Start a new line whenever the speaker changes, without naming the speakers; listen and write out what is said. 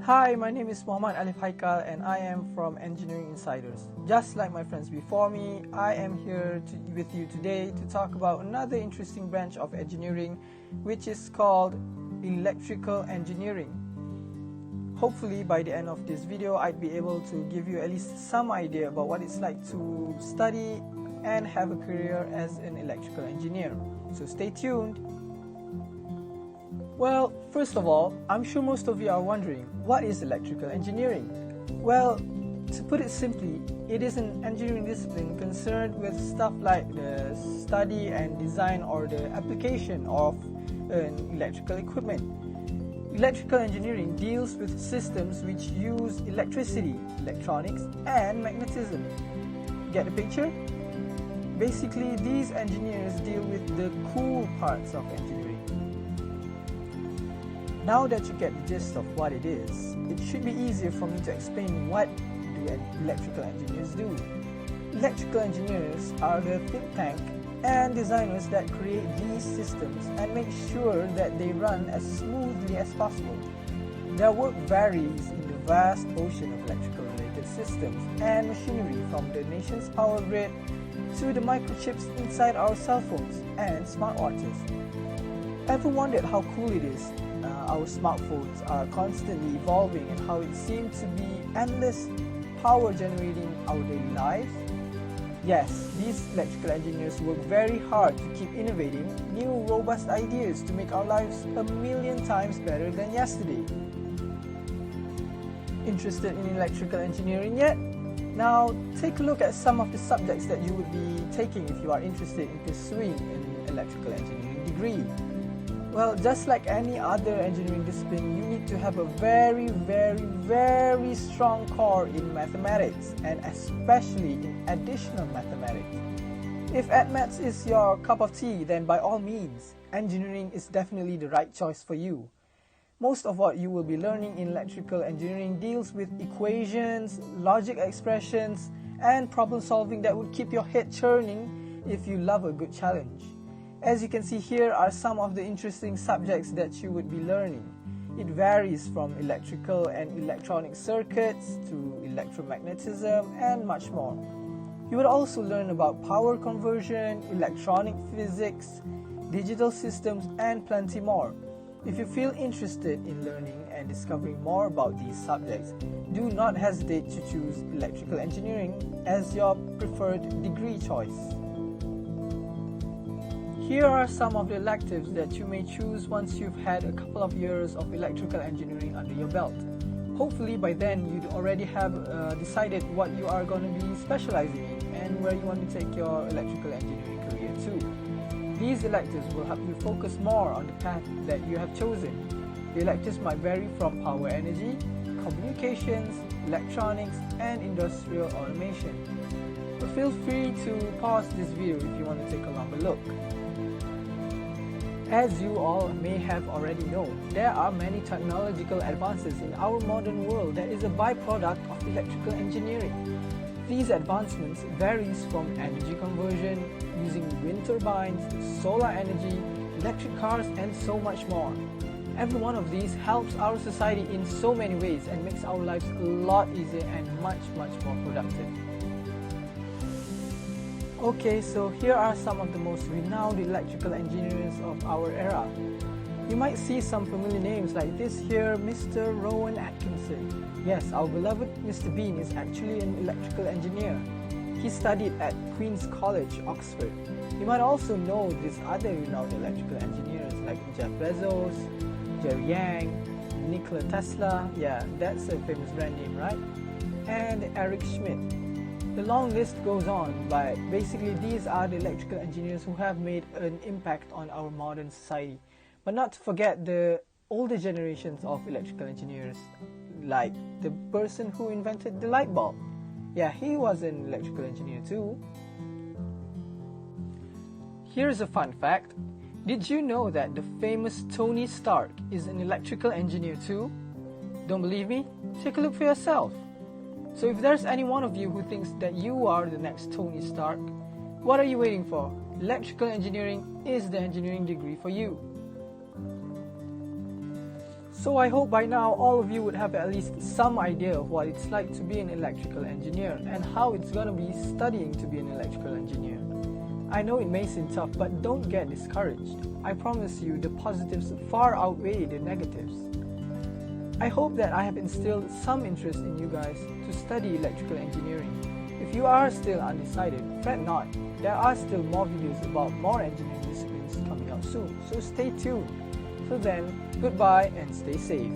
Hi, my name is Muhammad Alif Haikal and I am from Engineering Insiders. Just like my friends before me, I am here with you today to talk about another interesting branch of engineering, which is called electrical engineering. Hopefully by the end of this video, I'd be able to give you at least some idea about what it's like to study and have a career as an electrical engineer. So stay tuned. Well, first of all, I'm sure most of you are wondering, what is electrical engineering? Well, to put it simply, it is an engineering discipline concerned with stuff like the study and design or the application of an electrical equipment. Electrical engineering deals with systems which use electricity, electronics, and magnetism. Get the picture? Basically, these engineers deal with the cool parts of engineering. Now that you get the gist of what it is, it should be easier for me to explain what do electrical engineers do. Electrical engineers are the think tank and designers that create these systems and make sure that they run as smoothly as possible. Their work varies in the vast ocean of electrical related systems and machinery, from the nation's power grid to the microchips inside our cell phones and smartwatches. Ever wondered how cool it is? Our smartphones are constantly evolving and how it seems to be endless power generating our daily lives? Yes, these electrical engineers work very hard to keep innovating new robust ideas to make our lives a million times better than yesterday. Interested in electrical engineering yet? Now take a look at some of the subjects that you would be taking if you are interested in pursuing an electrical engineering degree. Well, just like any other engineering discipline, you need to have a very strong core in mathematics, and especially in additional mathematics. If maths is your cup of tea, then by all means, engineering is definitely the right choice for you. Most of what you will be learning in electrical engineering deals with equations, logic expressions, and problem solving that would keep your head churning if you love a good challenge. As you can see, here are some of the interesting subjects that you would be learning. It varies from electrical and electronic circuits to electromagnetism and much more. You would also learn about power conversion, electronic physics, digital systems, and plenty more. If you feel interested in learning and discovering more about these subjects, do not hesitate to choose electrical engineering as your preferred degree choice. Here are some of the electives that you may choose once you've had a couple of years of electrical engineering under your belt. Hopefully by then you'd already have decided what you are going to be specializing in and where you want to take your electrical engineering career to. These electives will help you focus more on the path that you have chosen. The electives might vary from power energy, communications, electronics, and industrial automation. But feel free to pause this video if you want to take a longer look. As you all may have already known, there are many technological advances in our modern world that is a byproduct of electrical engineering. These advancements varies from energy conversion, using wind turbines, solar energy, electric cars, and so much more. Every one of these helps our society in so many ways and makes our lives a lot easier and much more productive. Okay, so here are some of the most renowned electrical engineers of our era. You might see some familiar names like this here, Mr. Rowan Atkinson. Yes, our beloved Mr. Bean is actually an electrical engineer. He studied at Queen's College, Oxford. You might also know these other renowned electrical engineers like Jeff Bezos, Jerry Yang, Nikola Tesla, yeah, that's a famous brand name, right? And Eric Schmidt. The long list goes on, but basically these are the electrical engineers who have made an impact on our modern society. But not to forget the older generations of electrical engineers, like the person who invented the light bulb. Yeah, he was an electrical engineer too. Here's a fun fact. Did you know that the famous Tony Stark is an electrical engineer too? Don't believe me? Take a look for yourself. So if there's any one of you who thinks that you are the next Tony Stark, what are you waiting for? Electrical engineering is the engineering degree for you. So I hope by now all of you would have at least some idea of what it's like to be an electrical engineer and how it's gonna be studying to be an electrical engineer. I know it may seem tough, but don't get discouraged. I promise you the positives far outweigh the negatives. I hope that I have instilled some interest in you guys to study electrical engineering. If you are still undecided, fret not. There are still more videos about more engineering disciplines coming out soon, so stay tuned. Till then, goodbye and stay safe.